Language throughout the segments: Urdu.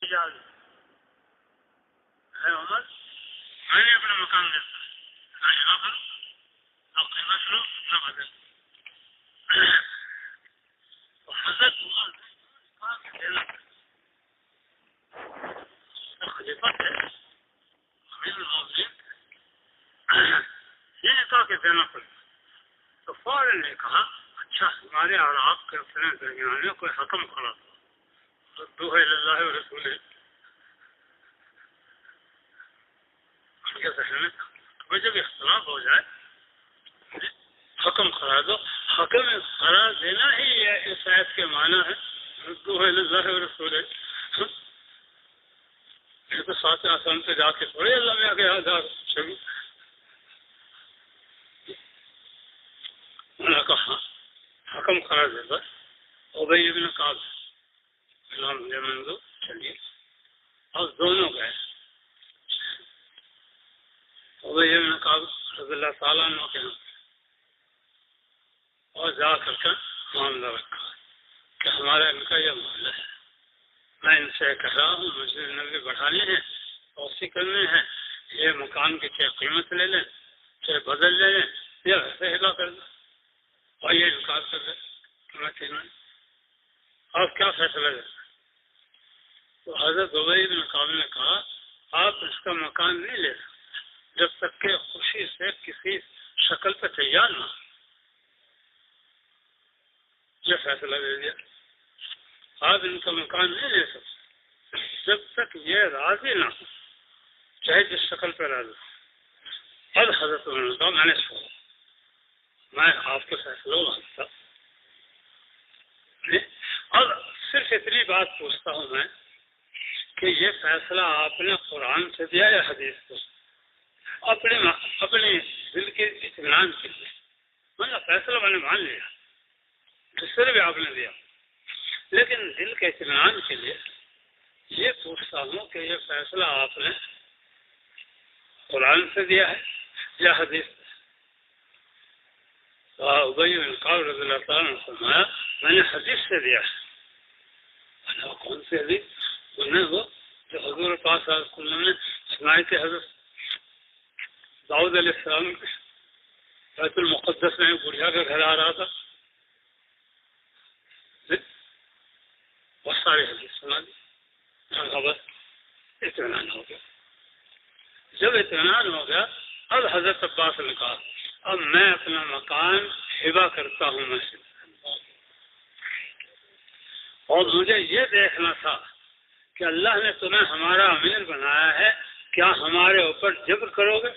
اجازت ہے عمر میں نے اپنا مکان دیتا نہ یہاں پر نہ قیمت لو نہ بدل حضرت عمر خلیفہ تھے امیر المومنین یہ کہا کہ دینا پڑے تو فوراً نے کہا اچھا ہمارے اور آپ کے اپنے درمیان میں کوئی حکم کھڑا تھا ردوہ الی اللہ و رسولہ ان کے ذہن میں کوئی جب اختلاف ہو جائے حکم قرار دو. حکم قرار دینا ہی اس آیت کے معنی ہے ردوہ الی اللہ و رسولہ. یہ تو ساتھ آسان سے جا کے تھوڑے اللہ میں آگے آدھار شروع انہوں نے کہا حکم قرار دے بس ابی بن کعب نام مجھے منظور چلیے اور دونوں گئے ابی بن کعب رضی اللہ تعالیٰ عنہ کے ہاں اور جا کر کے معاملہ رکھا کہ ہمارا ان کا یہ معاملہ ہے میں ان سے کہہ رہا ہوں مسجد نبوی بڑھانی ہے توسیع کرنی ہے یہ مکان کی چاہے قیمت لے لیں چاہے بدل لے لیں یا ویسے ہلا کر دیں اور یہ انکار کر دیں آپ کیا فیصلہ دیں. تو حضرت ابی بن کعب نے کہا آپ اس کا مکان نہیں لے سکتے جب تک کہ خوشی سے کسی شکل پہ تیار نہ ہو. یہ فیصلہ دے دیا آپ ان کا مکان نہیں لے سکتے جب تک یہ راضی نہ ہو چاہے جس شکل پہ راضی ہو. اب حضرت عمر نے کہا میں نے چھوڑا میں آپ کے فیصلہ مانتا اب صرف اتنی بات پوچھتا ہوں میں کہ یہ فیصلہ آپ نے قرآن سے دیا یا حدیث سے اپنے دل کے اطمینان کے لیے مطلب فیصلہ میں نے مان لیا جس سے بھی آپ نے دیا لیکن دل کے اطمینان کے لیے یہ پوچھتا ہوں کہ یہ فیصلہ آپ نے قرآن سے دیا ہے یا حدیث سے. ابی بن کعب رضی اللہ تعالیٰ نے فرمایا میں نے حدیث سے دیا ہے. کون سی حدیث؟ انہیں وہ جو حضور پاک صلی اللہ علیہ وسلم نے سنائی تھی حضرت داؤد علیہ السلام بیت المقدس میں بڑھیا کا گھر آ رہا تھا بہت ساری حدیث سنا دی بس اطمینان ہو گیا. جب اطمینان ہو گیا اب حضرت عباس نے کہا اب میں اپنا مکان ہبہ کرتا ہوں مسجد اور مجھے یہ دیکھنا تھا کہ اللہ نے تمہیں ہمارا امیر بنایا ہے کیا ہمارے اوپر جبر کرو گے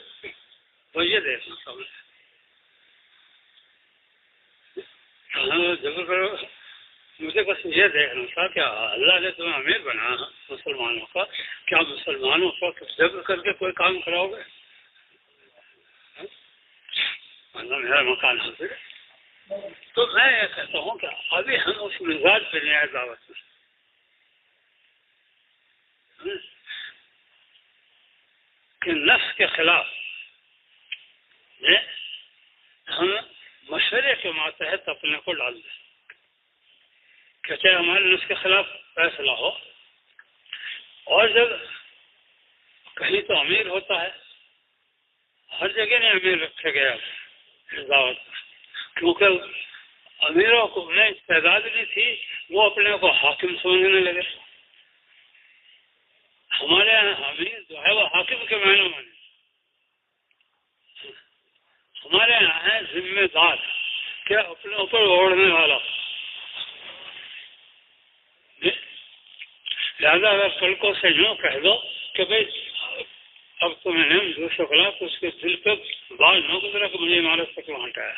تو یہ دیکھنا تھا مجھے جبر کرو گے مجھے بس یہ دیکھنا تھا کہ اللہ نے تمہیں امیر بنایا مسلمانوں کا کیا مسلمانوں کو جبر کر کے کوئی کام کراؤ گے میرا مکان حاصل ہے. تو میں یہ کہتا ہوں کہ ابھی ہم اس مزاج پہ نہیں آئے دعوت میں کہ نفس کے خلاف ہم مشورے کے ماتحت اپنے کو ڈال دیں کہ چاہے ہمارے نفس کے خلاف فیصلہ ہو. اور جب کہیں تو امیر ہوتا ہے ہر جگہ نہیں امیر رکھے گیا دعوت کیونکہ امیروں کو میں استعداد نہیں تھی وہ اپنے کو حاکم سمجھنے لگے. ہمارے یہاں امیر جو ہے وہ حاکم کے معنی مانے ہمارے یہاں ہے ذمہ دار کہ اپنے اوپر اوڑھنے والا. لہٰذا اگر کل کو سے یوں کہہ دو کہ بھائی اب تو میں نے دوسرے خلاف اس کے دل پہ بات نہ گزرا کہ مجھے عمارت سے کیوں ہٹایا.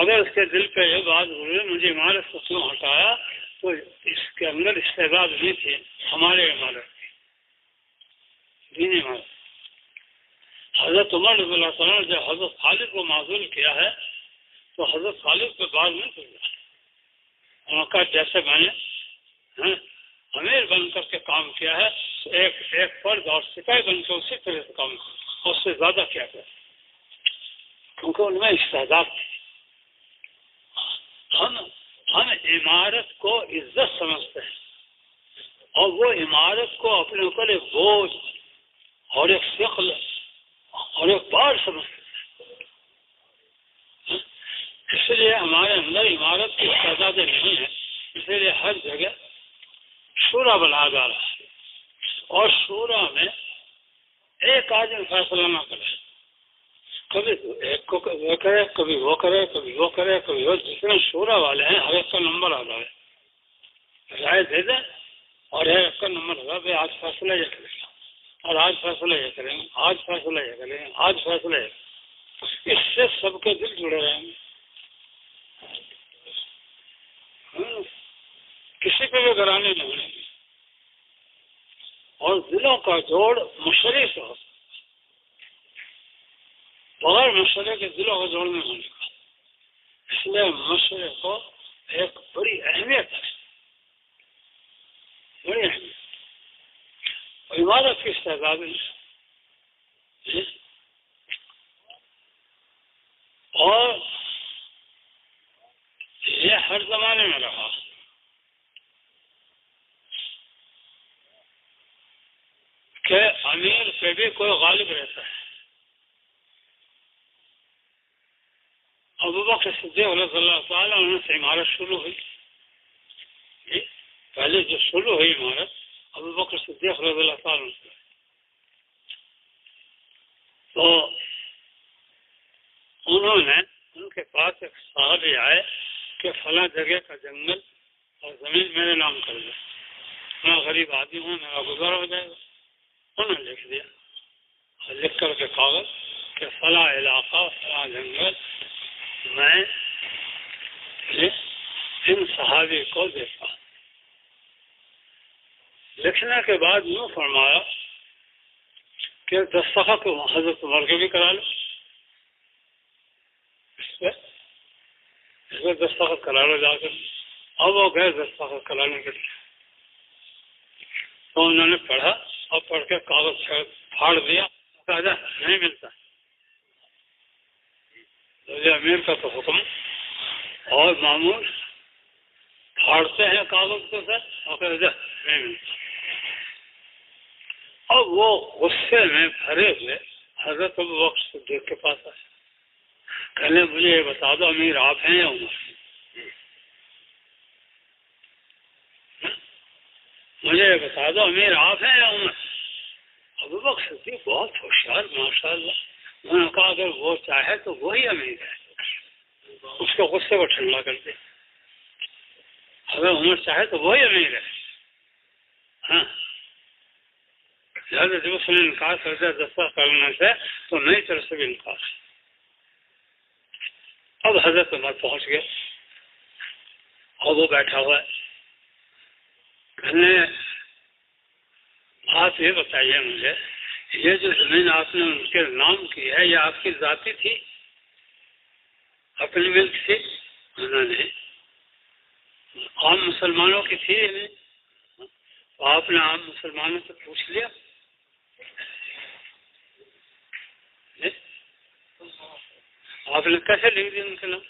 اگر اس کے دل پہ یہ بات گزرے مجھے عمارت سے کیوں ہٹایا تو اس کے اندر استعداد نہیں تھی ہمارے عمارت کی دینی عمارت. حضرت عمر رضی اللہ تعالیٰ نے جب حضرت خالد کو معزول کیا ہے تو حضرت خالد پہ بات نہیں گزرا. انہوں نے کہا جیسے میں نے امیر بن کر کے کام کیا ہے ایک فرد اور سپاہی بن کے اسی طرح سے کام کیا اس سے زیادہ کیا کیا کیونکہ ان میں استعداد تھی. ہم عمارت کو عزت سمجھتے ہیں اور وہ عمارت کو اپنے اوپر ایک بوجھ اور ایک ثقل اور ایک بار سمجھتے ہیں. اس لیے ہمارے اندر عمارت کی تعداد نہیں ہے، اسی لیے ہر جگہ شورا بنایا جا رہا ہے، اور شورا میں ایک آدمی فیصلہ نہ کرے، کبھی ایک کو وہ کرے، کبھی وہ کرے، کبھی وہ کرے، کبھی وہ. جتنے شورا والے ہیں ہر ایک کا نمبر آ جائے، رائے دے دیں اور ہر ایک کا نمبر ہوگا بھائی آج فیصلہ یہ کرے گا، اور آج فیصلہ یہ کریں گے، آج فیصلہ یہ کریں گے، آج فیصلہ یہ. اس سے سب کے دل جڑے رہیں گے، کسی پہ بھی گرانے نہیں ہونے گی، اور دلوں کا جوڑ مشرے سے ہو، بغیر مشورے کے دلوں کا جوڑ نہیں ہونے کا. اس لیے مشورے کو ایک بڑی اہمیت ہے، بڑی اہمیت. اور عبادت کی تعداد ہے، اور یہ ہر زمانے میں رہا. کہ امیر پہ بھی کوئی غالب رہتا ہے. ابو بکر صدیق رضی اللہ تعالیٰ عنہ سے عمارت شروع ہوئی. پہلے جو شروع ہوئی عمارت ابو بکر صدیق رضی اللہ تعالیٰ عنہ سے. تو انہوں نے ان کے پاس ایک صحابی آئے کہ فلاں جگہ کا جنگل اور زمین میرے نام کر دے، میں غریب آدمی ہوں، میرا گزارا ہو جائے گا. انہوں نے لکھ دیا، اور لکھ کر کے کاغذ کہ فلاں علاقہ فلاں جنگل میں ان صحابی کو دیتا. لکھنے کے بعد یوں فرمایا کہ دستخط حضرت عمر کے بھی کرا لو، اس پہ دستخط کرا لو جا کر. اب وہ گئے دستخط کرانے کے لیے، تو انہوں نے پڑھا اور پڑھ کے کاغذ پھاڑ دیا، نہیں ملتا. امیر کا تو حکم اور معمول پھاڑتے ہیں کاغذ کو سر اور نہیں ملتا. اب وہ غصے میں بھرے ہوئے حضرت ابو بکر صدیق کے پاس آئے، کہنے مجھے یہ بتا دو امیر آپ ہیں یا عمر؟ مجھے یہ بتا دو امیر آپ ہیں یا عمر؟ ابو بکر صدیق بہت ہوشیار ماشاء اللہ، انہوں نے کہا اگر وہ چاہے تو وہی امیر ہے، اس کے غصے کو ٹھنڈا کر دے. اگر عمر چاہے تو وہی امیر ہے. ہاں زیادہ جب اس نے انکار کر دیا دستخط کرنے سے تو نئی طرف سے بھی انکار. اب حضرت عمر پہنچ گئے اور وہ بیٹھا ہوا ہے. کہنے آپ یہ بتائیے مجھے یہ جو زمین آپ نے ان کے نام کی ہے یہ آپ کی ذاتی تھی، اپنی ملک تھی؟ انہوں نے عام مسلمانوں کی تھی یا نہیں؟ آپ نے عام مسلمانوں سے پوچھ لیا؟ آپ نے کیسے لکھ دی ان کے نام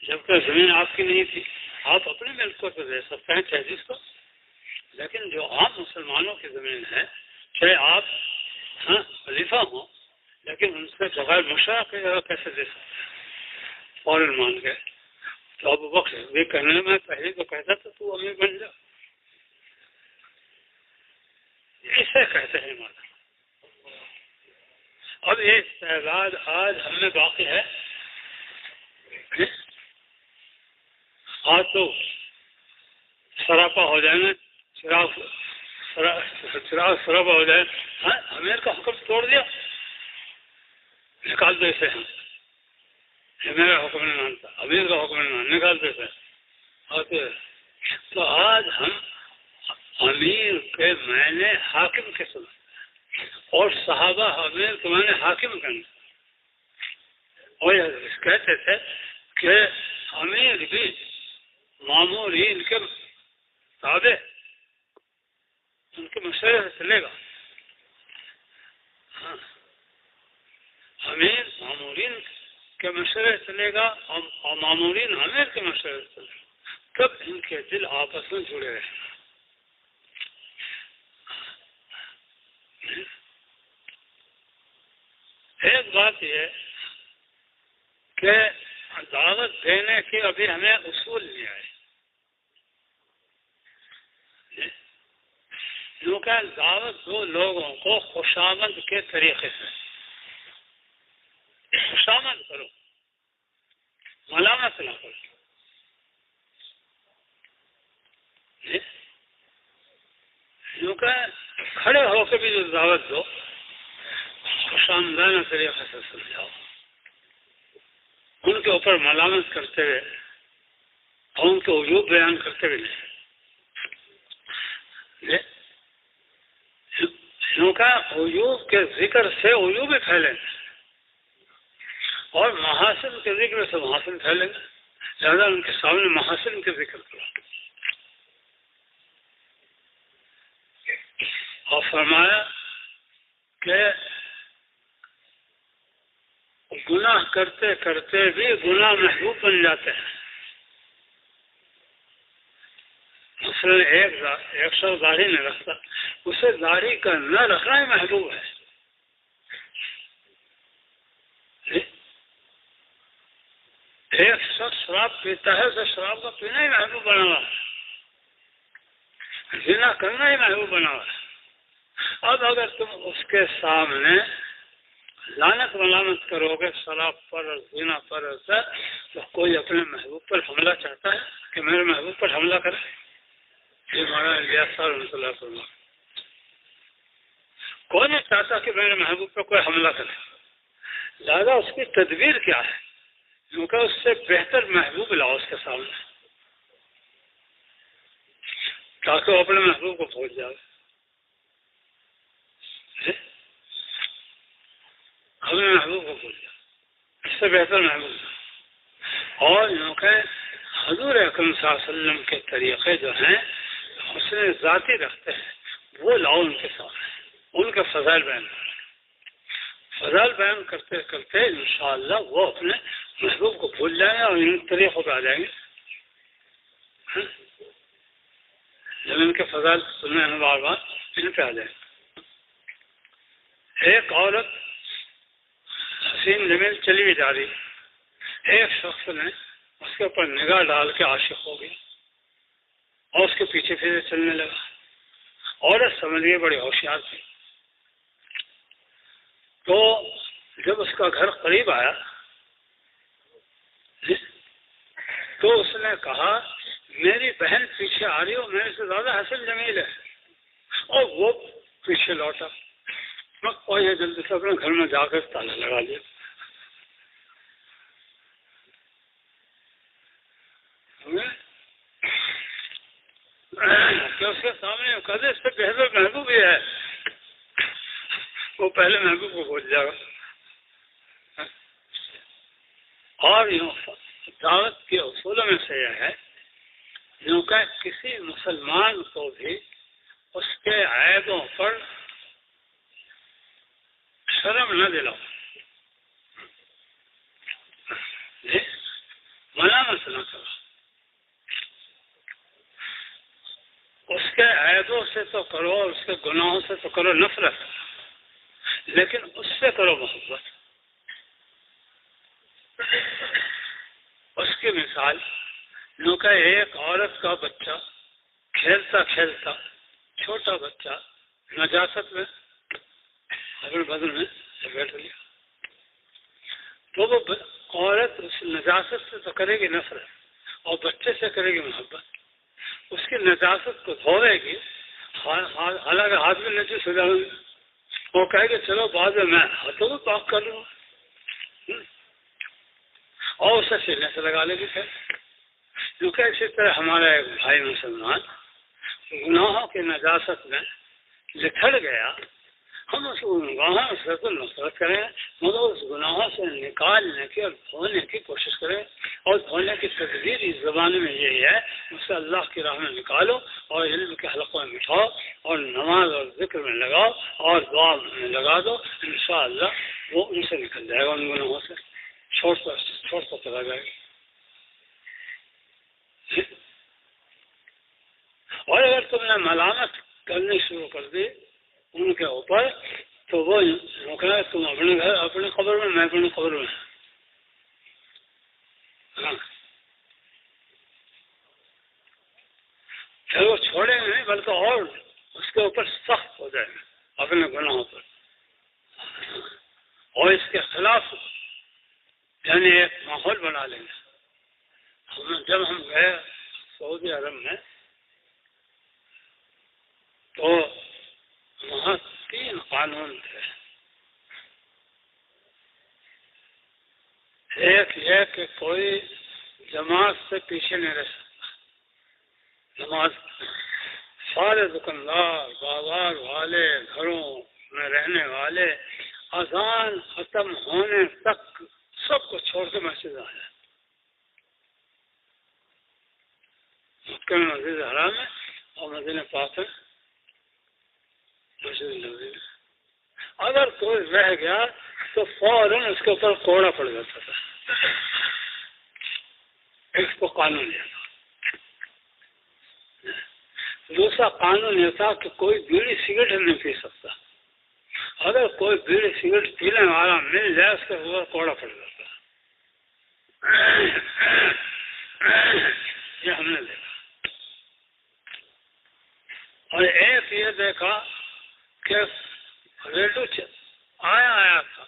جبکہ زمین آپ کی نہیں تھی؟ آپ اپنے ملک کو تو دے سکتے ہیں تحریر کو، لیکن جو عام مسلمانوں کی زمین ہے چاہے آپ خلیفہ ہوں لیکن ان سے بغیر مشورہ کے کیسے دے سکتے ہیں؟ فوراً مان گئے. تو ابو بکر یہ کہنے میں پہلے تو کہتا تھا تو امیر بن جا. اسے کہتے ہیں مانا. اب یہ استعداد آج ہم میں باقی ہے. آج تو سراپا ہو جائیں گے، چراغ سراپا ہو جائے. امیر کا حکم توڑ دیا، نکال دو اسے. میرا حکم نہیں مانتا، امیر کا حکم نہیں مانتا، نکال دیتے ہیں. تو آج ہم امیر کے معنی حاکم کے سمجھتے ہیں اور صحابہ امیر کے معنی حاکم کرنا. اور کہتے تھے کہ امیر بھی مامورین کے تابع ان کے مشورے سے چلے گا. امیر مامورین کے مشورے چلے گا اور مامورین امیر کے مشورے سے چلے گا، تب ان کے دل آپس میں جڑے رہے. بات یہ ہے کہ دعوت دینے کی ابھی ہمیں اصول نہیں آئے، کیونکہ دعوت دو لوگوں کو خوشامد کے طریقے سے، خوشامد کرو، ملامت نہ کرو، کیونکہ کھڑے ہو کے بھی جو دعوت دو خوشامدانہ طریقے سے سمجھاؤ، ان کے اوپر ملامت کرتے ہوئے اور ان کے عیوب بیان کرتے ہوئے نہیں، کیونکہ عیوب کے ذکر سے عیوب ہی پھیلیں گے اور محاسن کے ذکر سے محاسن پھیلیں گے، لہذا ان کے سامنے محاسن کے ذکر کرو۔ اور فرمایا کہ گناہ کرتے کرتے بھی گناہ محبوب بن جاتے ہیں۔ مثلا ایک شخص داڑھی نہیں رکھتا، اسے داڑھی کا نہ رکھنا ہی محبوب ہے۔ ایک شخص شراب پیتا ہے تو شراب کا پینا ہی محبوب بنا ہوا ہے، زنا کرنا ہی محبوب بنا ہوا ہے۔ اب اگر تم اس کے سامنے لعنت ملامت کرو گے شراب پر اور زنا پر، تو کوئی اپنے محبوب پر حملہ چاہتا ہے کہ میرے محبوب پر حملہ کرے؟ یہ مولانا الیاس صاحب رحمۃ اللہ علیہ وسلم، کوئی نہیں چاہتا کہ میرے محبوب پر کوئی حملہ کرے، لہٰذا اس کی تدبیر کیا ہے؟ کیونکہ اس سے بہتر محبوب لاؤ اس کے سامنے تاکہ وہ اپنے محبوب کو بھول جائے، اپنے محبوب کو بھول جائے، اس سے بہتر محبوب۔ اور یوں کہ حضور اکرم صلی اللہ علیہ وسلم کے طریقے جو ہیں حسن ذاتی رکھتے ہیں، وہ لاؤ ان کے سامنے، ان کے فضائل بیان کرو، فضائل بیان کرتے کرتے انشاءاللہ وہ اپنے محبوب کو بھول جائیں گے اور ان طریقوں پہ آ جائیں گے۔ جب ان کے فضائل سنیں ہیں بار بار ان پہ آ جائیں گے۔ ایک عورت حسین جمیل چلی ہوئی جا رہی، ایک شخص نے اس کے اوپر نگاہ ڈال کے عاشق ہو گیا اور اس کے پیچھے پیچھے چلنے لگا۔ عورت سمجھ گئی، بڑی ہوشیار تھی، تو جب اس کا گھر قریب آیا تو اس نے کہا میری بہن پیچھے آ رہی ہو، میرے سے زیادہ حسن جمیل ہے، اور وہ پیچھے لوٹا اور یہ جلدی سے اپنے گھر میں جا کر تالا لگا لیا۔ کہ اس کے سامنے کہتے اس سے بہتر محبوب ہی ہے، وہ پہلے محبوب کو بھول جائے گا۔ اور یوں دعوت کے اصولوں میں سے یہ ہے یوں کہ کسی مسلمان کو بھی اس کے عیبوں پر شرم نہ دلاؤ، ملامت نہ کرو، اس کے عیبوں سے تو کرو، اس کے گناہوں سے تو کرو نفرت، لیکن اس سے کرو محبت۔ اس کی مثال یوں کہ ایک عورت کا بچہ کھیلتا کھیلتا، چھوٹا بچہ نجاست میں اپنے بدن میں بیٹھ لیا، تو وہ عورت اس نجاست سے تو کرے گی نفرت اور بچے سے کرے گی محبت، اس کی نجاست کو دھوے گی، حالانکہ ہاتھ میں نجس ہو جائے گی، وہ کہے گی چلو بعد میں ہاتھوں میں پاک کر لوں، اور اسے سینے سے لگا لے گی پھر۔ کیونکہ اسی طرح ہمارا ایک بھائی مسلمان گناہوں کی نجاست میں لتھڑ گیا، ہم اس گناہوں سے تو نفرت کریں مگر اس گناہوں سے نکالنے کی اور دھونے کی کوشش کریں، اور دھونے کی تدبیر اس زمانے میں یہی ہے اسے اللہ کی راہ میں نکالو اور علم کے حلقوں میں بٹھاؤ اور نماز اور ذکر میں لگاؤ اور دعا میں لگا دو، انشاءاللہ وہ ان سے نکل جائے گا، ان گناہوں سے چھوڑتا چلا جائے گا۔ اور اگر تم نے ملامت کرنی شروع کر دی ان کے اوپر تو تو وہ کہا تم اپنے گھر اپنے قبر میں، میں اپنے قبر میں. ہاں پھر وہ چھوڑیں گے نہیں بلکہ اور اس کے اوپر سخت ہو جائیں گے اپنے گناہوں پر، اور اس کے خلاف یعنی ایک ماحول بنا لیں گے. جب ہم گئے سعودی عرب میں تو وہاں 3 قانون تھے. ایک یہ کہ کوئی جماعت سے پیچھے نہیں رہ سکتا نماز. سارے دکاندار، بازار والے، گھروں میں رہنے والے اذان ختم ہونے تک سب کو چھوڑ کے مسجد آ جائے. مکہ میں مسجد حرام ہے اور مدینہ پاک ہے مسجد نبوی. اگر کوئی رہ گیا تو فوراً اس کے اوپر کوڑا پڑ جاتا تھا. اس کو قانون یہ تھا. دوسرا قانون یہ تھا کہ کوئی بیڑی سگریٹ نہیں پی سکتا. اگر کوئی بیڑی سگریٹ پینے والا مل جائے اس کے اوپر کوڑا پڑ جاتا. یہ ہم نے دیکھا. اور ایک یہ دیکھا کہ ریڈو آیا تھا،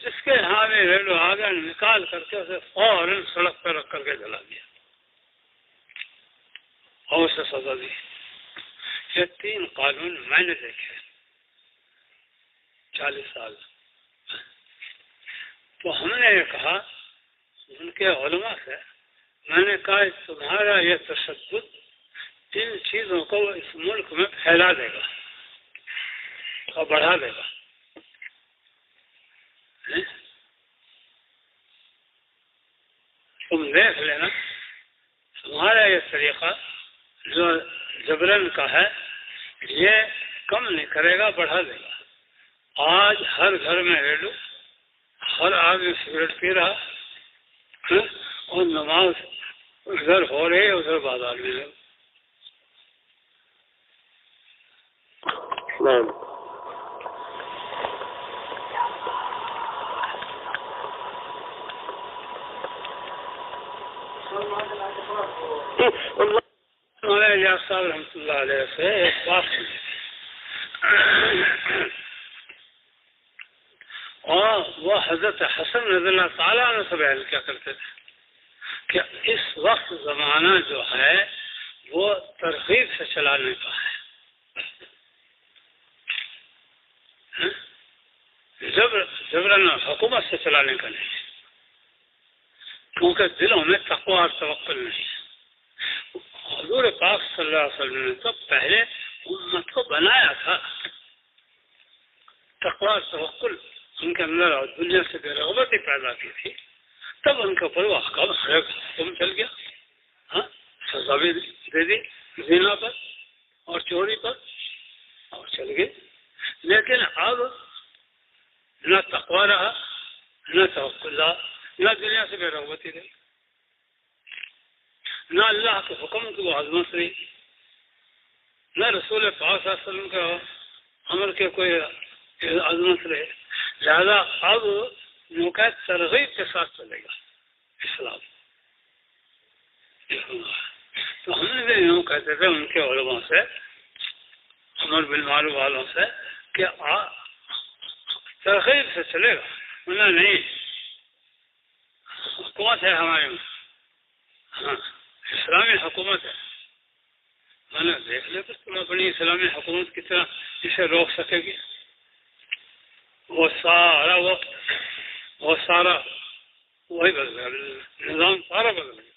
جس کے یہاں بھی ریڈو آ گیا نکال کر کے اسے فوراً سڑک پہ رکھ کر کے جلا دیا اور اسے سزا دی. یہ 3 قانون میں نے دیکھے 40 سال. تو ہم نے یہ کہا ان کے علماء سے، میں نے کہا تمہارا یہ تشدد ان چیزوں کو اس ملک میں پھیلا دے گا اور بڑھا دے گا. تم دیکھ لینا تمہارا یہ طریقہ جو جبرن کا ہے یہ کم نہیں کرے گا، بڑھا دے گا. آج ہر گھر میں ریڈو، ہر آدمی سگریٹ پی رہا اور نماز ادھر ہو رہی ہے ادھر بازار میں ہے. مولانا صاحب رحمۃ اللہ علیہ سے ایک بات سنی اور وہ حضرت حسن رضی اللہ تعالیٰ عنہ سے بیان کیا کرتے تھے کہ اس وقت زمانہ جو ہے وہ ترغیب سے چلانے کا ہے، جبرن حکومت سے چلانے کا نہیں، کیونکہ دلوں میں تقویٰ اور توکل نہیں. حضور پاک صلی اللہ علیہ وسلم نے تو پہلے امت کو بنایا تھا، تقویٰ اور توکل ان کے اندر اور دنیا سے بے رغبتی پیدا کی تھی. تب ان کے اوپر وہ حکم چل گیا. ہاں سزا بھی دے دی زنا پر اور چوری پر اور چل گئے. لیکن اب نہ تقویٰ رہا، نہ توکل رہا، نہ دنیا سے بے رغبتی رہی، نہ اللہ کے حکم کی وہ عظمت رہی، نہ رسول پاک صلی اللہ علیہ وسلم کے امر کے کوئی عظمت رہے. لہذا اب موقع ترغیب کے ساتھ چلے گا اسلام. تو ہم نے بھی یوں کہتے تھے ان کے علماء سے، امر بالمعروف والوں سے، کہ ترغیب سے چلے گا. انہیں نہیں، حکومت ہے ہمارے میں، ہاں اسلامی حکومت ہے. میں نے دیکھ لیا کہ تم اپنی اسلامی حکومت کی طرح اسے روک سکے گی. وہ سارا وہی بدل گیا، نظام سارا بدل گیا.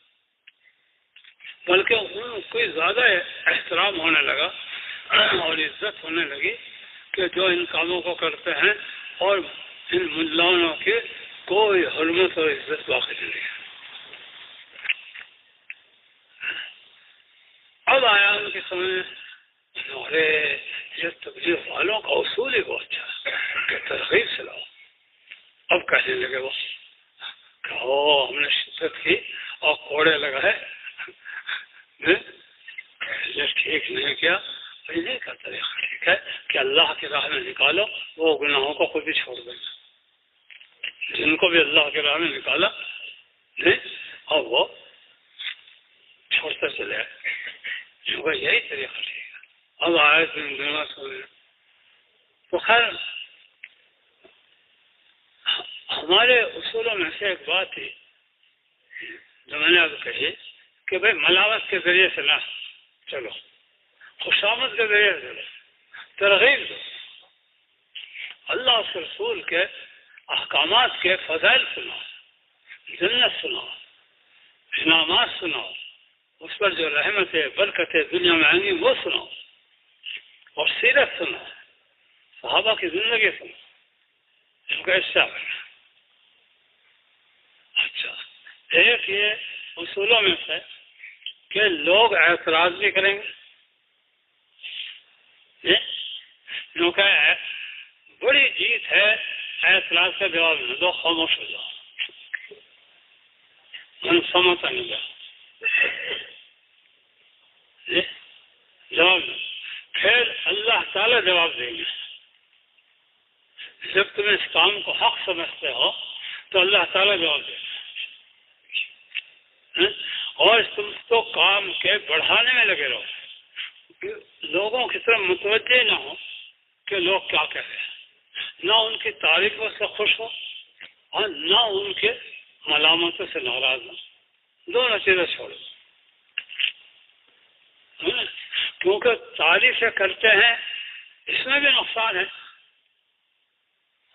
بلکہ ان کو زیادہ احترام ہونے لگا اور عزت ہونے لگی کہ جو ان کاموں کو کرتے ہیں، اور ان ملاؤں کی کوئی حرمت اور عزت باقی نہیں ہے. اب آیا ان کے سامنے، ارے یہ تبلیغ والوں کا اصول ہی بہت اچھا کہ ترغیب سے لاؤ. اب کہنے لگے وہ کہ ہم نے شدت کی اور کوڑے لگائے، یہ ٹھیک نہیں کیا. نہیں کا طریقہ ٹھیک ہے کہ اللہ کی راہ میں نکالو، وہ گناہوں کو خود ہی چھوڑ دیں گے، جن کو بھی اللہ کی راہ میں نکالا اور وہ چھوڑتے چلے آئے، کیونکہ یہی طریقہ ٹھیک ہے۔ اب آئے دنیا سونے تو خیر ہمارے اصولوں میں سے ایک بات تھی جو میں نے اب کہی کہ بھائی ملاوت کے ذریعے سے نہ چلو، خوشامد کے ذریعے سے چلو، ترغیب دو، اللہ اس رسول کے احکامات کے فضائل سناؤ، جنت سناؤ، انعامات سناؤ، اس پر جو رحمتیں برکتیں دنیا میں آئیں گی وہ سناؤ، اور سیرت سناؤ، صحابہ کی زندگی سناؤ، ان کا حصہ کرنا۔ اچھا، ایک یہ اصولوں میں سے کہ لوگ اعتراض بھی کریں گے، کیونکہ بڑی جیت ہے اعتراض کا جواب نہ دو، خاموش ہو جاؤ، من سمجھتا نہیں جاؤ، جواب دو، پھر اللہ تعالیٰ جواب دیں گے۔ جب تم اس کام کو حق سمجھتے ہو تو اللہ تعالیٰ جواب دے گا، اور تم تو کام کے بڑھانے میں لگے رہو، لوگوں کی طرف متوجہ نہ ہو کہ لوگ کیا کہہ رہے ہیں، نہ ان کی تعریفوں سے خوش ہو اور نہ ان کے ملامتوں سے ناراض ہو، دونوں چیزیں چھوڑو، کیونکہ تعریفیں کرتے ہیں اس میں بھی نقصان ہے۔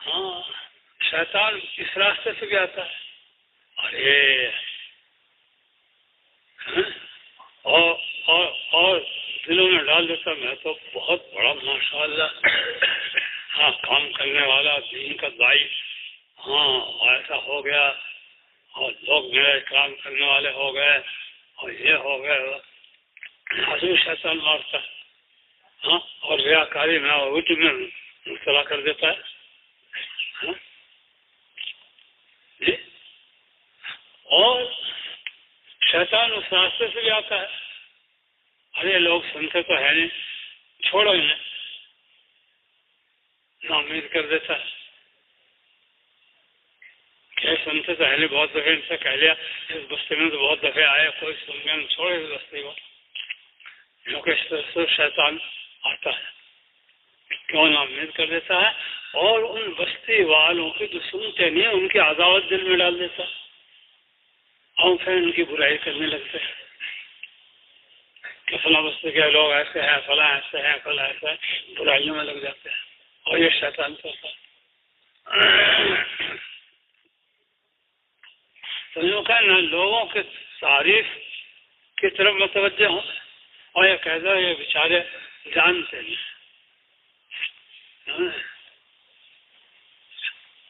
ہاں، شیطان اس راستے سے بھی آتا ہے، اور دلوں میں ڈال دیتا میں تو بہت بڑا ماشاءاللہ ہاں کام کرنے والا دین کا دائی، ہاں ایسا ہو گیا، اور لوگ میرا کام کرنے والے ہو گئے، اور یہ ہو گئے، حضور شیطان مارتا ہے، ہاں، اور ریاکاری میں وجود میں مبتلا کر دیتا ہے، ہاں جی، اور شیطان اس راستے سے بھی آتا ہے، ارے لوگ سنتے تو ہے نہیں، چھوڑو انہیں، نا امید کر دیتا ہے کہ سنتے تو ہے نہیں، بہت دفعہ ان سے کہہ لیا، اس بستی میں تو بہت دفعہ آئے، کوئی سن گیا نہیں، چھوڑے اس بستی کو، کیونکہ اس طرح سے شیطان آتا ہے، کیوں نا امید کر دیتا ہے، اور ان بستی والوں کی جو سنتے نہیں ان کی عداوت دل میں ڈال دیتا ہے، اور پھر ان کی برائی کرنے لگتے ہیں کہ فلاں بستی کے لوگ ایسے ہیں، فلاں ایسے ہیں، فلاں ایسے ہیں، برائیوں میں لگ جاتے ہیں، اور یہ شیطان کرتا ہے۔ تو یوں کہ نہ لوگوں کی تعریف کی طرف متوجہ ہوں، اور یہ کہہ دو یہ بیچارے جانتے نہیں،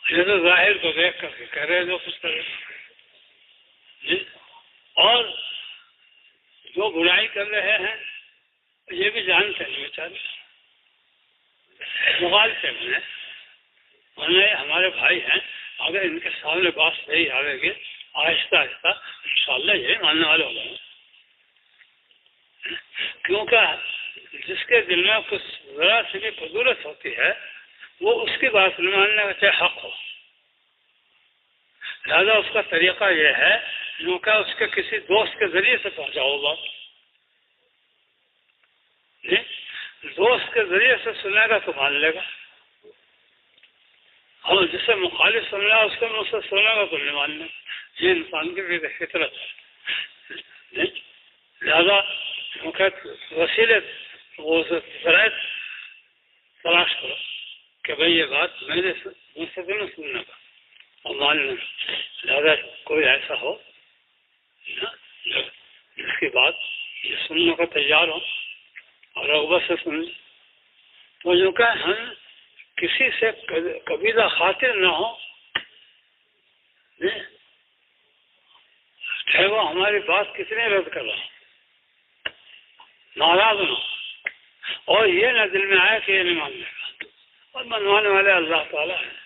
یہ تو ظاہر کو دیکھ کر کے کہہ رہے جو کچھ کرے جی، اور جو برائی کر رہے ہیں یہ بھی جانتے ہیں بیچارے، مغالطے میں انہیں ہمارے بھائی ہیں، اگر ان کے سامنے بات صحیح آئے گی آہستہ آہستہ انشاءاللہ یہ ماننے والے ہو گئے، کیونکہ جس کے دل میں کچھ ذرا سی بھی فضولت ہوتی ہے وہ اس کی بات نہیں ماننے کا چاہے حق ہو، لہذا اس کا طریقہ یہ ہے کیونکہ اس کے کسی دوست کے ذریعے سے پہنچاؤ بات، دوست کے ذریعے سے سنے گا تو مان لے گا، اور جسے مخالف سن رہا ہے اس کے منہ سے سنے گا تو نہیں ماننے، یہ انسان کی بھی فطرت ہے، لہذا وسیلے وہ ذرائع تلاش کرو کہ بھئی یہ بات میرے منہ سے تو نہیں سننے کا اور ماننے کا، لہذا کوئی ایسا ہو جس کی بات یہ سننے کو تیار ہو اور رغبت سے سن لیں، تو جو کہ ہم کسی سے قبیلہ خاطر نہ ہو، چاہے وہ ہماری بات کتنی رد کر رہا ہو، ناراض نہ ہو، اور یہ نہ دل میں آئے کہ یہ نہیں ماننے کا، اور منوانے والے اللہ تعالیٰ ہیں،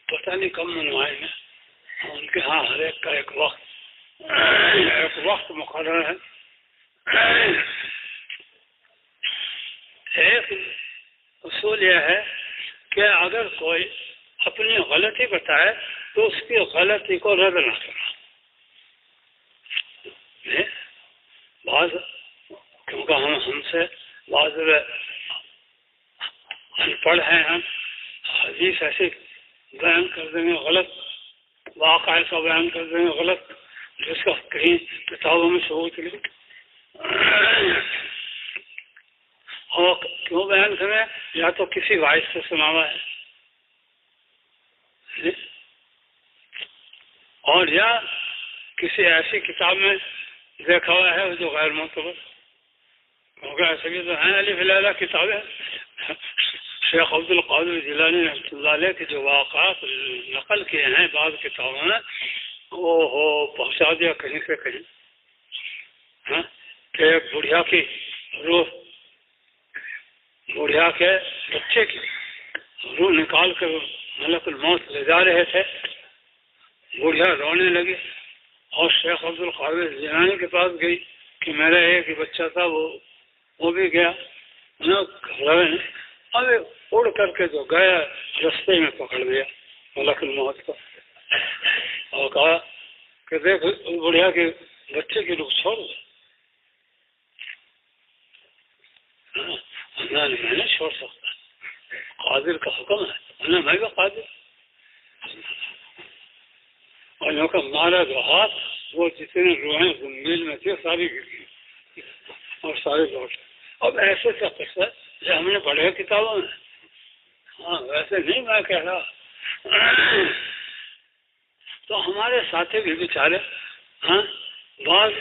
پتہ نہیں کم منوائیں گے، ان کے ہاں ہر ایک کا ایک وقت مقرر ہے۔ ایک اصول یہ ہے کہ اگر کوئی اپنی غلطی بتائے تو اس کی غلطی کو رد نہ کرنا. بعض کیونکہ ہم سے بعض ان پڑھ ہیں، ہم حدیث ایسے بیان کر دیں گے غلط، واقعہ ایسا بیان کر دیں گے غلط جس کا کہیں کتابوں میں ثبوت نہیں. اور کیوں بیان کریں؟ یا تو کسی وائس سے سنا ہوا ہے اور یا کسی ایسی کتاب میں دیکھا ہوا ہے جو غیر معتبر. کیونکہ ایسے بھی تو ہیں الف لیلہ کتابیں شیخ عبد القادر جیلانی رحمۃ اللہ علیہ کے جو واقعات نقل کیے ہیں بعض کتابوں میں، وہ پہنچا دیا کہیں سے کہیں. ہاں کہ ایک بڑھیا کی روح، بڑھیا کے بچے کی روح نکال کر ملک الموت لے جا رہے تھے. بڑھیا رونے لگی اور شیخ عبد القادر جیلانی کے پاس گئی کہ میرا ایک ہی بچہ تھا، وہ بھی گیا. اب اڑ کر کے جو گیا رستے میں پکڑ لیا ملک الموت کو اور کہا کہ دیکھ بڑھیا کے بچے کی روح چھوڑ دو. میں نہیں چھوڑ سکتا، قادر کا حکم ہے، میں بھی قادر. اور یوں کا مارا جو ہاتھ وہ جتنے روحیں زمین میں تھے ساری گر گئی اور سارے لوٹ. اب ایسے کا قصہ جو ہم نے پڑھے کتابوں میں. ہاں ویسے نہیں میں کہہ رہا. تو ہمارے ساتھی بھی بیچارے ہاں بعض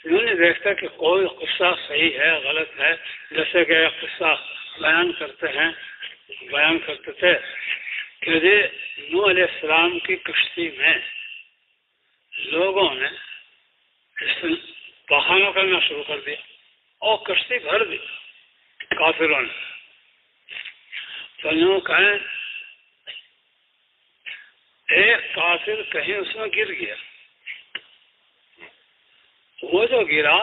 یوں نہیں دیکھتا کہ کوئی قصہ صحیح ہے غلط ہے. جیسے کہ ایک قصہ بیان کرتے تھے کہ نوح علیہ السلام کی کشتی میں لوگوں نے بہانہ کرنا شروع کر دیا اور کشتی بھر دی کافروں نے. تو یوں کہیں ایک کافر کہیں اس میں گر گیا، وہ جو گرا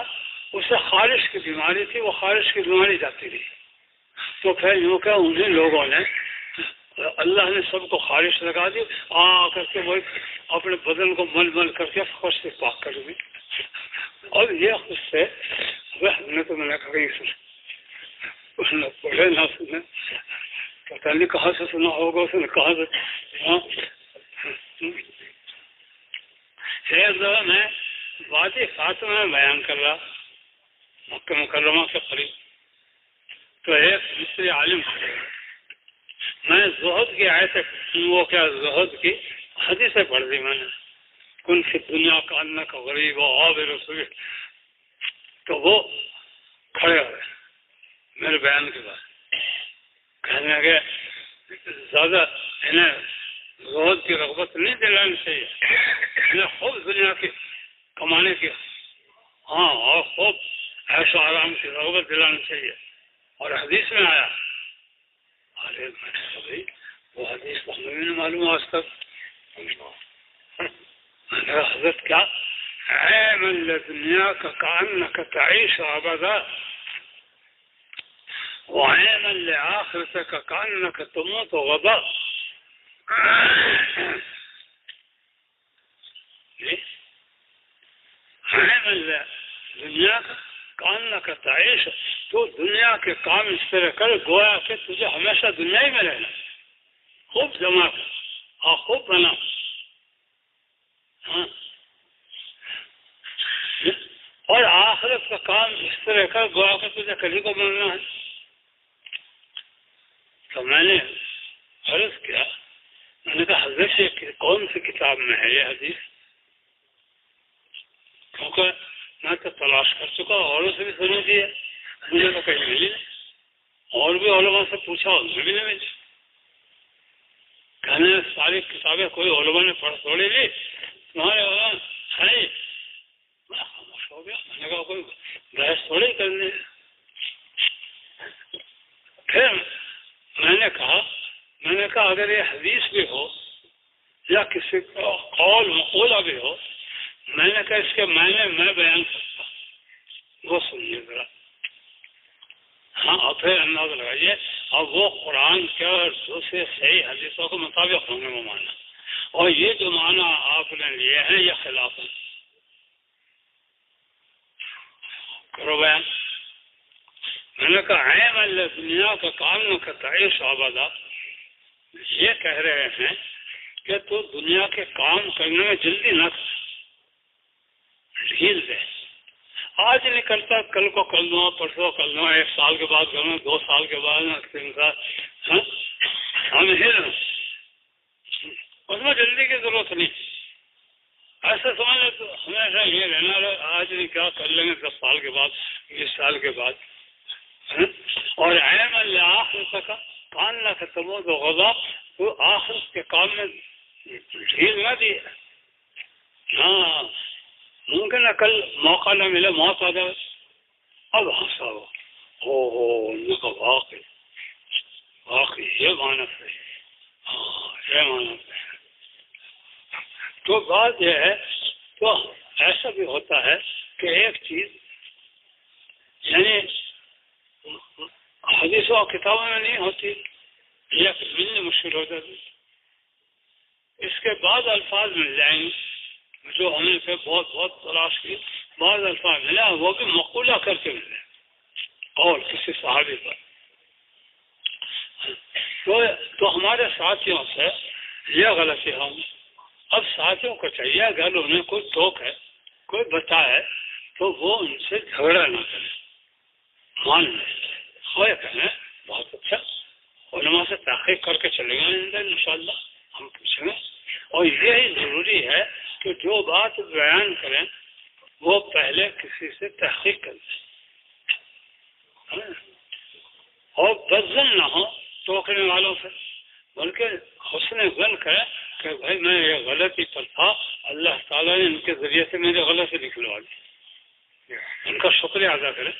اسے خارش کی بیماری تھی، وہ خارش کی بیماری جاتی رہی. تو پھر یوں کہ انہیں لوگوں نے اللہ نے سب کو خارش لگا دی، آ کر کے وہ اپنے بدن کو مل مل کر کے فرش سے پاک کر دی. اور یہ خود سے ہم نے تو میں نے کہیں سنا پڑھے نہ سنے، پتہ نہیں کہاں سے سنا ہوگا اس نے کہاں سے. ایک دفعہ میں وادی فاطمہ میں بیان کر رہا مکہ مکرمہ کے قریب، تو ایک مصری عالم میں زہد کی آیت وہ کیا زہد کی حدیثیں پڑھ دی میں نے، کن فی دنیا کا ان کا غریب و عابر رسول. تو وہ کھڑے ہوئے میرے بیان کے بعد کہنے لگے زیادہ انہیں زہد کی رغبت نہیں دلانی چاہیے، انہیں خوب دنیا کی کمانے کی ہاں اور خوب عیش و آرام کی رغبت دلانا چاہیے. اور حدیث میں آیا ارے میں وہ حدیث کو ہمیں بھی نہیں معلوم آج تک. حضرت کیا عیمن لدنیا کا کانک تعیش ابدا وعیمن لآخرت کا کانک تموت غدا. دنیا کا کانک تعیش، تو دنیا کے کام اس طرح کر گویا کہ تجھے ہمیشہ دنیا ہی میں رہنا، خوب جمع کر اور خوب بنا. ہاں اور آخرت کا کام اس طرح کر گویا کہ تجھے کلی کو مرنا ہے. تو میں نے عرض کیا، میں نے کہا حضرت سے کون سی کتاب میں ہے یہ حدیث؟ کیونکہ میں تو تلاش کر چکا، اوروں سے بھی سنی دی ہے، مجھے تو کہیں ملی نہیں، اور بھی علماء سے پوچھا ان سے بھی نہیں ملی. کہنے ساری کتابیں کوئی علماء نے پڑھ تھوڑی لی، تمہارے علماء ہے. میں خاموش ہو گیا، میں نے کہا کوئی بحث تھوڑی کرنی. پھر میں نے کہا اگر یہ حدیث بھی ہو یا کسی کا قول مقولہ بھی ہو، میں نے کہا اس کے معنی میں بیان کرتا ہوں، وہ سنیے ذرا. ہاں اور پھر اندازہ لگائیے اور وہ قرآن کے اور دوسرے صحیح حدیثوں کے مطابق ہوں گے وہ معنی، اور یہ جو معنی آپ نے لیے ہیں یہ خلاف ہے. کرو بیان. میں نے کہا عین اللہ دنیا کا کام نہ کرتا ہے شعبہ، یہ کہہ رہے ہیں کہ تو دنیا کے کام کرنے میں جلدی نہ کر، ڈھیل دے. آج نہیں کرتا کل کو کر لوں، پرسوں کر لوں، 1 سال کے بعد کر لوں، 2 سال کے بعد 3 سال، ہم ہل اس میں جلدی کی ضرورت نہیں. ایسا سمجھے تو ہمیشہ یہ رہنا رہے، آج نہیں کیا کر لیں گے 10 سال کے بعد، 20 سال کے بعد. اور عین اللہ آخر کا کان نہ ختم ہو تو غذا تو آخر کے کام میں ڈھیل نہ دی. ہاں ممکن ہے کل موقع نہ ملے، موت آ جائے، اب ہنسا ہو ان کا واقعی یہ معنی ہے. ہاں یہ معنی ہے. تو بات یہ ہے، تو ایسا بھی ہوتا ہے کہ ایک چیز یعنی حدیثوں اور کتابوں میں نہیں ہوتی، یہ ملنے مشکل ہو جاتی. اس کے بعد الفاظ مل جائیں گے جو ہم نے پہ بہت تلاش کی، بعض الفاظ ملا وہ بھی مقولہ کر کے ملے اور کسی صحابی پر. تو ہمارے ساتھیوں سے یہ غلطی ہم اب ساتھیوں کو چاہیے اگر انہیں کوئی ٹوک ہے، کوئی بتا ہے تو وہ ان سے جھگڑا نہ کرے، مان لیں، خواہ کہیں بہت اچھا، علماء سے تحقیق کر کے چلے گئے انشاءاللہ ہم پوچھیں گے. اور یہی ضروری ہے کہ جو بات بیان کریں وہ پہلے کسی سے تحقیق کر لیں اور بدظن نہ ہو ٹوکنے والوں سے، بلکہ حسن ظن کرے کہ بھائی میں یہ غلطی پر تھا، اللہ تعالیٰ نے ان کے ذریعے سے میری غلطی نکلوا دی، ان کا شکریہ ادا کرے.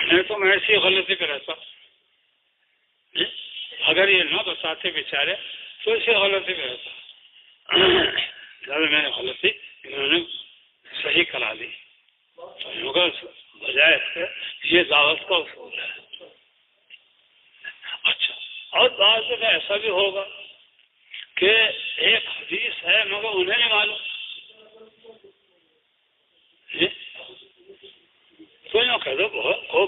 نہیں تو میں ایسی غلطی پہ رہتا، اگر یہ نہ بتاتے بیچارے تو اسی غلطی پہ رہتا. میں نے غلطی انہوں نے صحیح کرا دی، بجائے سے یہ دعوت کا اصول ہے. اچھا، اور بعض جگہ ایسا بھی ہوگا کہ ایک حدیث ہے مگر انہیں نہیں معلوم، تو یوں کہہ دو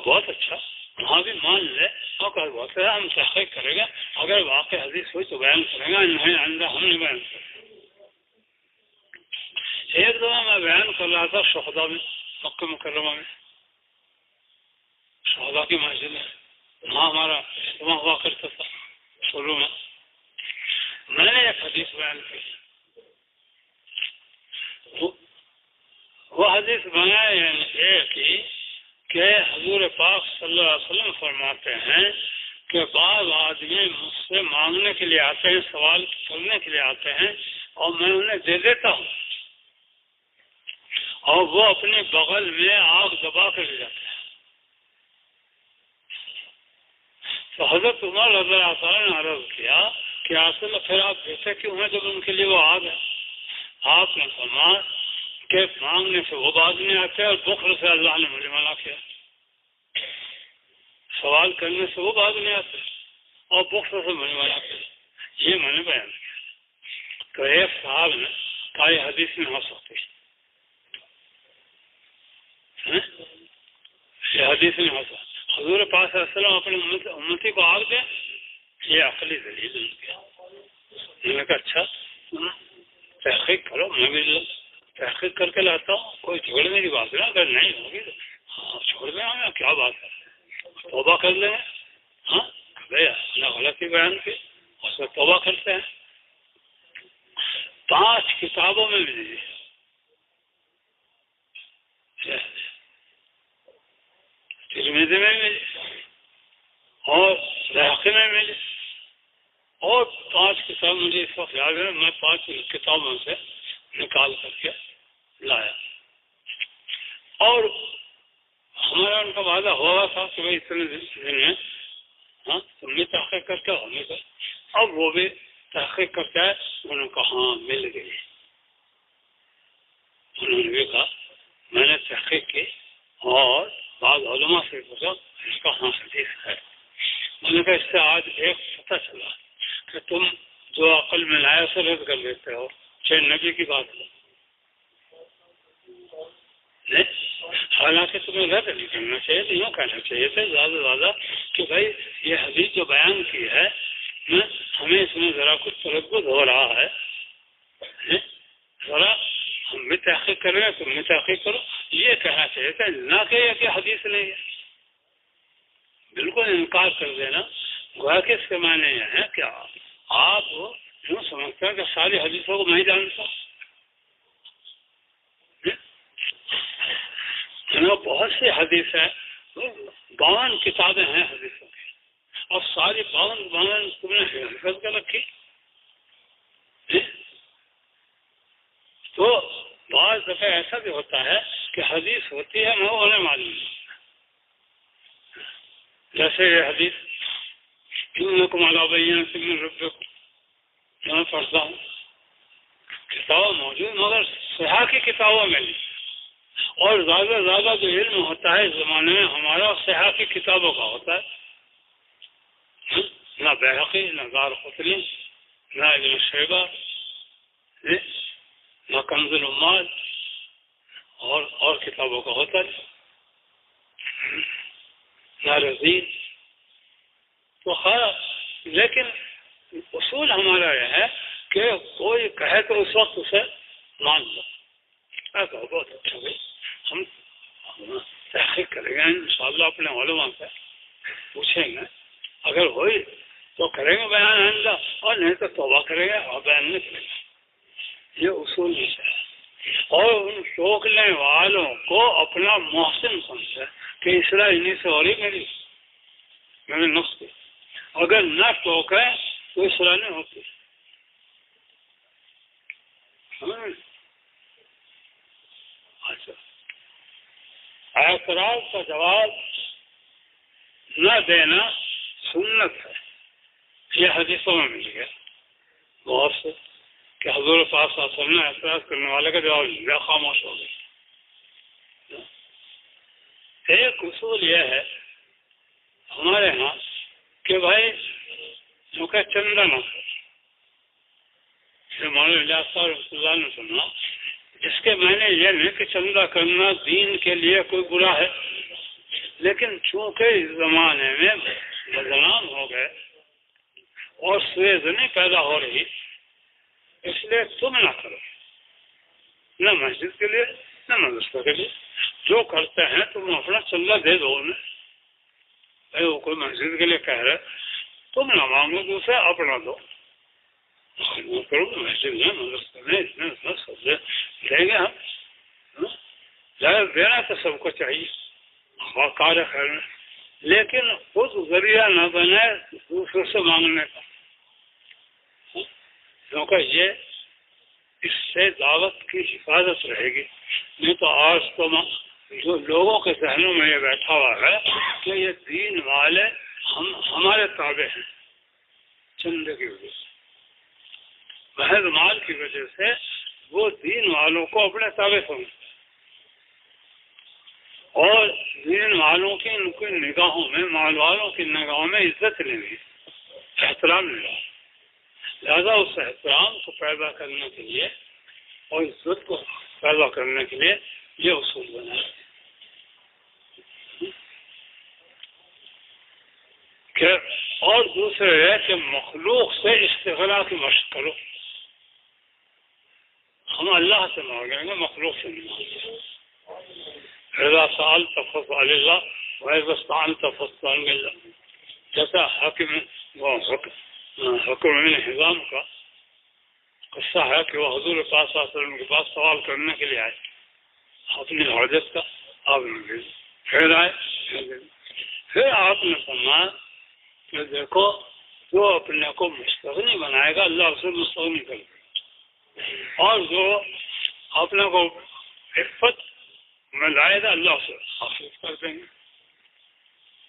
بہت اچھا، وہاں بھی مان لے اور کہ بہت ہے ہم تحقیق کریں گے، اگر واقع حدیث ہوئی تو بیان کریں گے، نہیں آئندہ ہم نہیں بیان کریں گے. ایک دفعہ میں بیان کر رہا تھا شہداء میں، مکہ مکرمہ میں شہداء کی مسجد میں، وہاں ہمارا اجتماع ہوا کرتا تھا شروع میں. میں نے ایک حدیث بیان کی، وہ حدیث بنائے یعنی یہ کہ حضور پاک صلی اللہ علیہ وسلم فرماتے ہیں کہ بعض آدمی مجھ سے مانگنے کے لیے آتے ہیں، سوال کرنے کے لیے آتے ہیں اور میں انہیں دے دیتا ہوں اور وہ اپنے بغل میں آگ دبا کر لے جاتے ہیں. تو حضرت عمر رضی اللہ تعالیٰ نے عرض کیا کہ اصل پھر آپ دیتے کیوں ہیں جب ان کے لیے وہ آگ ہے؟ آپ نے فرمایا کہ مانگنے سے وہ باز نہیں آتے اور بخل سے اللہ نے مجھے منع کیا. سوال کرنے سے وہ باز نہیں آتے اور بخل سے مجھے منع کیا. یہ میں نے بیان کیا. تو ایک صاحب نے کہا یہ حدیث میں ہو سکتی ہے، یہ حدیث میں ہو سکتی. حضور پاک صلی اللہ علیہ وسلم اپنے امتی کو آگ دیں، یہ عقلی دلیل ان کی. میں نے کہا اچھا تحقیق کرو، میں بھی تحقیق کر کے لاتا ہوں، کوئی جھگڑنے کی بات نہیں، اگر نہیں ہوگی تو ہاں چھوڑ دیں ہمیں، کیا بات ہے، توبہ کر لیں گے. ہاں بھائی غلطی بیان کی اس میں توبہ کرتے ہیں. 5 کتابوں میں ملی، ترمذی میں ملی اور بحقی میں ملی، اور 5 کتاب مجھے اس وقت یاد ہے، میں 5 کتابوں سے نکال کر کے لایا. اور ہمارا ان کا وعدہ ہوا تھا کہ بھائی اتنے دن میں ہاں تم نے تحقیق کر کے ہونے کا. اب وہ بھی تحقیق کرتا ہے، انہوں نے کہا ہاں مل گئی. انہوں نے بھی کہا میں نے تحقیق کی اور بعض علماء سے پوچھا اس کا ہاں حدیث کہ اس سے آج ایک پتہ چلا کہ تم جو عقل میں لایا سے رد کر لیتے ہو، چاہے نبی کی بات ہو، حالانکہ تمہیں رد نہیں کرنا چاہیے، تو یوں کہنا چاہیے تھا زیادہ سے زیادہ کہ بھائی یہ حدیث جو بیان کی ہے ہمیں اس میں ذرا کچھ تردد ہو رہا ہے، ذرا ہم بھی تحقیق کر رہے ہیں، تم بھی تحقیق کرو، یہ کہنا چاہیے تھا، نہ کہ حدیث نہیں ہے۔ بالکل انکار کر دینا گویا کہ اس کے معنی یہ ہے کہ آپ یوں سمجھتے ہیں کہ ساری حدیثوں کو میں جانتا ہوں۔ بہت سی حدیث ہے، 52 کتابیں ہیں حدیثوں کی، اور ساری 52 تم نے حفظ کر رکھی۔ تو بعض دفعہ ایسا بھی ہوتا ہے کہ حدیث ہوتی ہے مگر انہیں معلوم نہیں، جیسے یہ حدیث انکم علی بینۃ من ربکم، میں پڑھتا ہوں، کتاب موجود مگر صحیح کی کتابوں میں نہیں، اور زیادہ سے زیادہ جو علم ہوتا ہے اس زمانے میں ہمارا صحیح کی کتابوں کا ہوتا ہے، نہ بیہقی، نہ دارقطنی، نہ ابن شیبہ، نہ کنز العمال اور کتابوں کا ہوتا ہے، نہ رزین۔ تو خیر، لیکن اصول ہمارا یہ ہے کہ کوئی کہے تو اس وقت اسے مان لو، ایسا بہت اچھا بھائی، ہم تحقیق کریں گے انشاءاللہ، اپنے علماء سے پوچھیں گے، اگر ہوئی تو کریں گے بیان آئندہ، اور نہیں تو توبہ کریں گے اور بیان نہیں کریں گے۔ یہ اصول ہے، اور ان ٹوکنے والوں کو اپنا محسن سمجھے کہ اصلاح انہیں سے ہو رہی میرے نفس کی، اگر نہ ٹوکے تو اصلاح نہیں ہوتی۔ اچھا، اعتراض کا جواب نہ دینا سنت ہے، یہ حدیثوں میں مل گیا بہت سے کہ حضور پاک صلی اللہ علیہ وسلم نے اعتراض کرنے والے کا جواب لیا، خاموش ہو گئی۔ ایک اصول یہ ہے ہمارے ہاں کہ بھائی چونکہ چندہ نہ کرو، مولانا الیاس صاحب رحمۃ اللہ نے سنا، اس کے معنی یہ نہیں کہ چندہ کرنا دین کے لیے کوئی برا ہے، لیکن چونکہ اس زمانے میں بدنام ہو گئے اور سویزنی پیدا ہو رہی، اس لیے تم نہ کرو، نہ مسجد کے لیے نہ مدرسہ کے لیے، جو کرتے ہیں تم اپنا چندہ دے دو انہیں، بھائی وہ کوئی مسجد کے لیے کہہ رہے تم نہ مانگو، دوسرے اپنا دو، کرو مسجد میں مدرسہ میں اتنے سب دیں گے ہم، دینا تو سب کو چاہیے کار خیر میں، لیکن خود ذریعہ نہ بنے دوسروں سے مانگنے کا، کیونکہ یہ اس سے دعوت کی حفاظت رہے گی، نہیں تو آج تو جو لوگوں کے ذہنوں میں یہ بیٹھا ہوا ہے کہ یہ دین والے ہمارے تابع ہیں، چندے کی وجہ سے، محض مال کی وجہ سے وہ دین والوں کو اپنے تابع سمجھتے، اور دین والوں کی ان کی نگاہوں میں، مال والوں کی نگاہوں میں عزت نہیں ہوئی، احترام نہیں رہا، لہذا اس احترام کو پیدا کرنے کے لیے اور عزت کو پیدا کرنے کے لیے یہ اصول بنا کہ، اور دوسرے ہے کہ مخلوق سے استغنا کی مشق کرو، ہم اللہ سے مانگیں گے، مخلوق سے نہیں مانگیں گے۔ اذا سألت فاسأل اللہ وإذا استعنت فاستعن باللہ، جیسا حاکم من حزام کا قصہ ہے کہ وہ حضور پاک صلی اللہ علیہ وسلم کے پاس سوال کرنے کے لیے آئے اپنی حاجت کا، آپ نے پھر آئے، پھر آپ نے فرمایا کہ دیکھو جو اپنے کو مستغنی بنائے گا اللہ اسے مستغنی کرے گا، اور جو اپنے کو عفت میں لائے گا اللہ سے حافظ کر دیں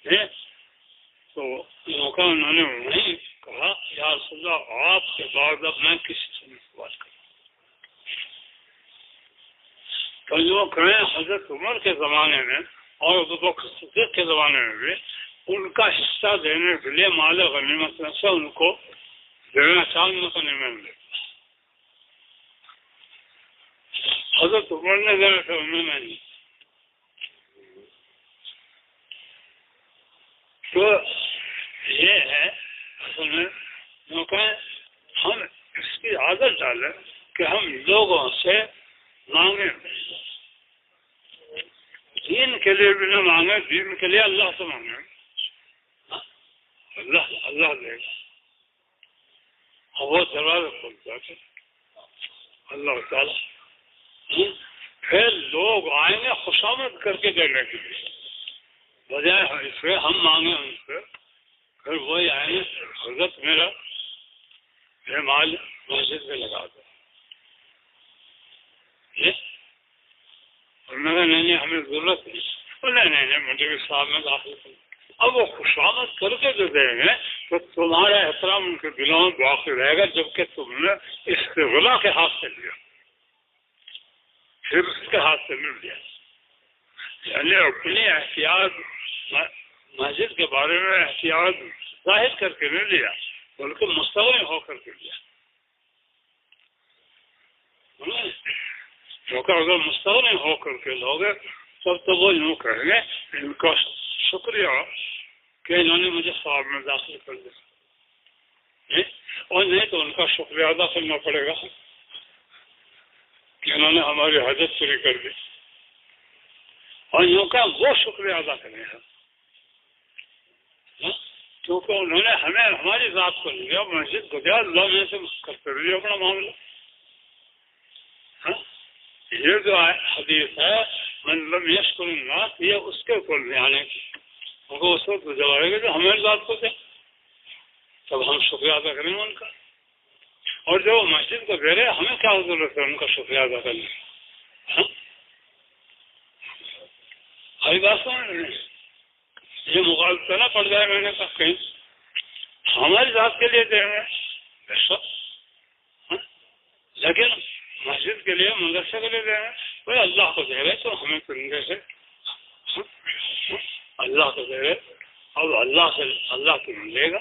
گے۔ تو موقع انہوں نے وہیں کہا یا رسول اللہ آپ کے بعد اب میں کسی سے نہیں سوال کروں، تو جو کہیں حضرت عمر کے زمانے میں اور ابو بکر صدیق کے زمانے میں بھی ان کا حصہ دینے کے لیے مال غنیمت میں سے ان کو دینا چاہنے کا نہیں مل حضرت عمر نے دینا تھا انہوں نے نہیں. تو یہ ہے اصل میں کیونکہ ہم اس کی عادت ڈالیں کہ ہم لوگوں سے مانگیں دین کے لیے بھی نہ مانگیں, دین کے لیے اللہ سے مانگیں, اللہ دے گا اور وہ دروازہ کھولتا ہے اللہ تعالیٰ. پھر لوگ آئیں گے خوشامد کر کے دینے کے لیے, بجائے اس سے ہم مانگیں ان سے, پھر وہی آئیں گے حضرت میرا یہ مال مسجد میں لگا دو. اور میں نے نہیں ہمیں ضرورت نہیں, نہیں مجھے صاحب میں داخل کر. اب وہ خوشامد کر کے جو دیں گے تو تمہارا احترام ان کے دلوں میں باقی رہے گا, جبکہ تم نے استغلا کے ہاتھ سے لیا, پھر اس کے ہاتھ سے مل گیا. یعنی اپنی احتیاط مسجد کے بارے میں احتیاط ظاہر کر کے نہیں لیا, بلکہ مستغنی ہو کر کے لیا. کیونکہ اگر مستغنی ہو کر کے لوگے تب تو وہ یوں کہیں گے ان کا شکریہ کہ انہوں نے مجھے ثواب میں داخل کر دیا, اور نہیں تو ان کا شکریہ ادا کرنا پڑے گا کہ انہوں نے ہماری حاجت پوری کر دی. اور یوں کا وہ شکریہ ادا کرے گا کیونکہ انہوں نے ہمیں ہماری ذات کو لیا, مسجد کو دیا, اللہ میں سے کرتے رہیے اپنا معاملہ. یہ جو حدیث ہے من لم یشکر الناس, یہ اس کے اوپر بھی آنے کی, کیونکہ اس وقت جب آئے گا جو ہمیں ذات کو دے تب ہم شکریہ ادا کریں گے ان کا. اور جو مسجد کو دے رہے ہمیں کیا ضرورت ہے ان کا شکریہ ادا کرنے کی. ہری بات سمجھ رہے ہیں, یہ مغالطہ نہ پڑ جائے. میں نے کہا کہیں ہماری ذات کے لیے دے رہے ہیں لیکن مسجد کے لیے مدرسے کے لیے دے رہے ہیں, بھائی اللہ کو دے رہے تو ہمیں پرندے سے اللہ کو دے رہے, اب اللہ کو ملے گا.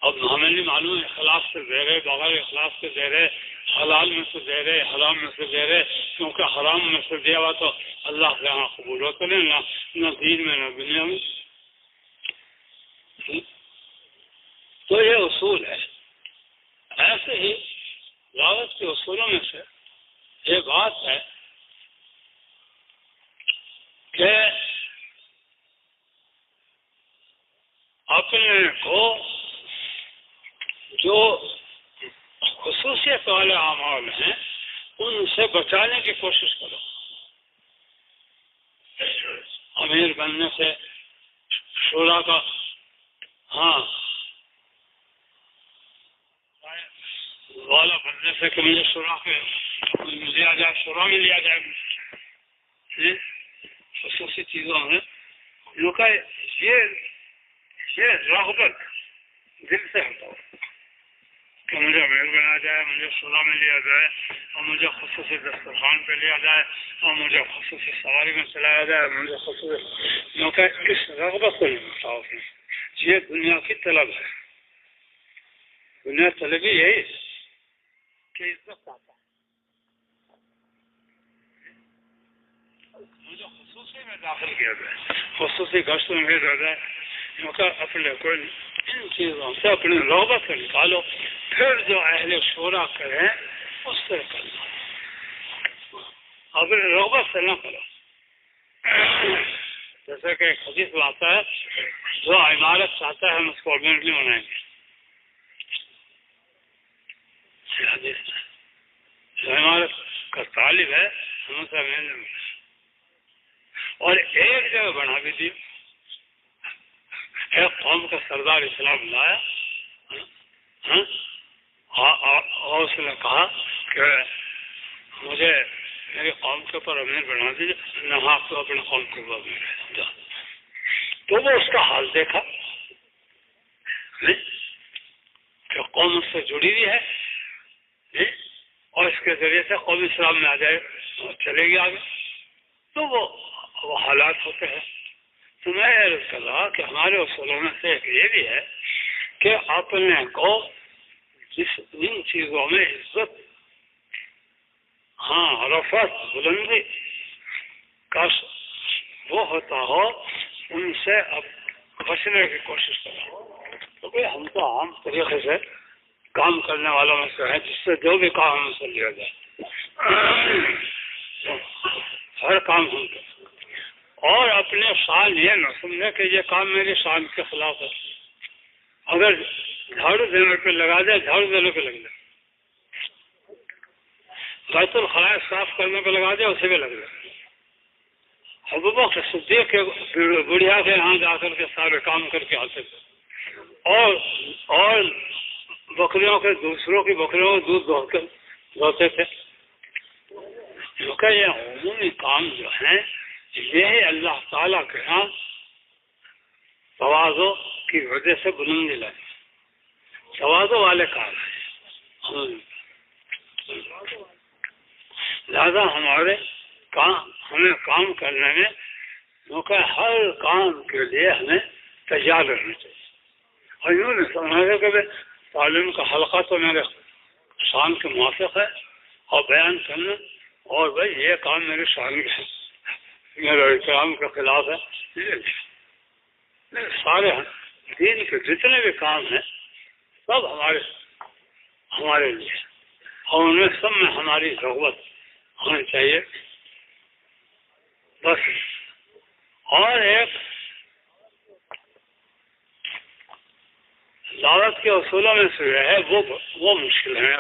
اب ہمیں نہیں معلوم اخلاص سے دے رہے, بغیر اخلاص سے دے رہے, حلال میں سے دے رہے, حرام میں سے دے رہے, کیونکہ حرام میں سے دیا ہوا تو اللہ کے یہاں قبول ہوتا نہیں, نہ دین میں نہ دنیا میں. تو یہ اصول ہے. ایسے ہی دعوت کے اصولوں میں سے یہ بات ہے کہ اپنے کو جو خصوصیت والے اعمال ہیں ان سے بچانے کی کوشش کرو. امیر بننے سے, شورا کا والا بننے سے کہ مجھے شورا کے لیا جائے, شورا میں لیا جائے, خصوصی چیزوں میں جو کہ یہ رغبت دل سے ہٹاؤ کہ مجھے امیر بنا جائے, مجھے شورا میں لیا جائے, اور مجھے خصوصی دسترخوان پہ لیا جائے, اور مجھے خصوصی سواری میں چلایا جائے, مجھے خصوصی کیونکہ اس رغبت کو نہیں ہٹاؤ. یہ دنیا کی طلب ہے. دنیا طلبی یہی کہ عزت آتا ہے. مجھے خصوصی میں داخل کیا جائے, خصوصی گشت میں بھیجا جائے, کیونکہ اپنے کو ان چیزوں سے اپنی رغبت سے نکالو. پھر جو اہل شورا کریں اس سے کرنا, اپنی رغبت سے نہ کرو. جیسے کہ ایک حدیث میں آتا ہے جو عمارت چاہتا ہے ہم اس کو آرگینٹلی بنائیں گے. جو عمارت کا طالب ہے ہم اسے ملنے میں, اور ایک جگہ بنا بھی دی. ایک قوم کا سردار اسلام لایا اور اس نے کہا کہ مجھے میری قوم کے اوپر امیر بنا دیجیے, نہ آپ کو اپنے قوم کے اوپر امیر. تو وہ اس کا حال دیکھا کہ قوم اس سے جڑی ہوئی ہے اور اس کے ذریعے سے قوم اسلام میں آ جائے اور چلے گی آگے. تو وہ حالات ہوتے ہیں. تو میں عرض کر رہا کہ ہمارے اصولوں میں سے ایک یہ بھی ہے کہ اپنے کو جن چیزوں میں عزت، ہاں رفعت، بلندی کا وہ ہوتا ہو، ان سے اب بچنے کی کوشش کرو. تو بھائی ہم تو عام طریقے سے کام کرنے والوں میں سے ہیں، جس سے جو بھی کام ہم سے لیا جائے ہر کام ہم کریں، اور اپنے شان یہ نہ سمجھے کہ یہ کام میری شان کے خلاف ہے. اگر جھاڑو دینے پہ لگا دے، جھاڑو دینے پہ لگ جائے، بیت الخلاء صاف کرنے پہ لگا دے، اسی پہ لگ جائے. ابوبکر صدیق کے بڑھیا کے یہاں جا کر کے سارے کام کر کے آتے تھے، اور بکریوں کے، دوسروں کی بکریوں کو دودھ دھوتے تھے. کیونکہ یہ عمومی کام جو ہیں یہ اللہ تعالیٰ کے ہاں تواضع کی وجہ سے بلندی لائے، تواضع والے کام ہیں. لہذا ہمیں کام کرنے میں کیونکہ ہر کام کے لیے ہمیں تیار رہنا چاہیے. اور یوں نہیں سمجھا کہ تعلیم کا حلقہ تو میرے شان کے موافق ہے اور بیان کرنا، اور بھائی یہ کام میرے شان کے ہے، میرے احترام کے خلاف ہے. سارے دین کے جتنے بھی کام ہیں سب ہمارے لیے، اور انہیں سب میں ہماری ضرورت ہونی چاہیے. بس. اور ایک دعوت کے اصولوں میں سے جو ہے وہ مشکل ہے.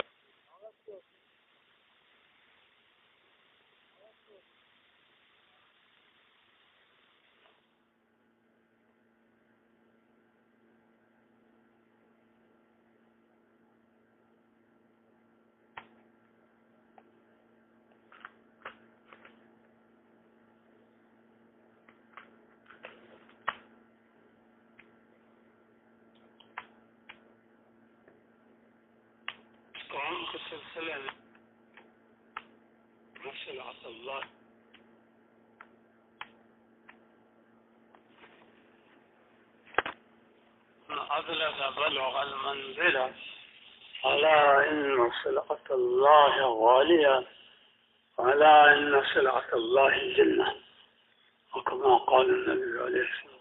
کام کے سلسلے میں نصلات اللہ أبلغ بلغ المنزلة ألا إن صلعة الله غالية ألا إن صلعة الله الجنة، وكما قال النبي عليه الصلاة والسلام.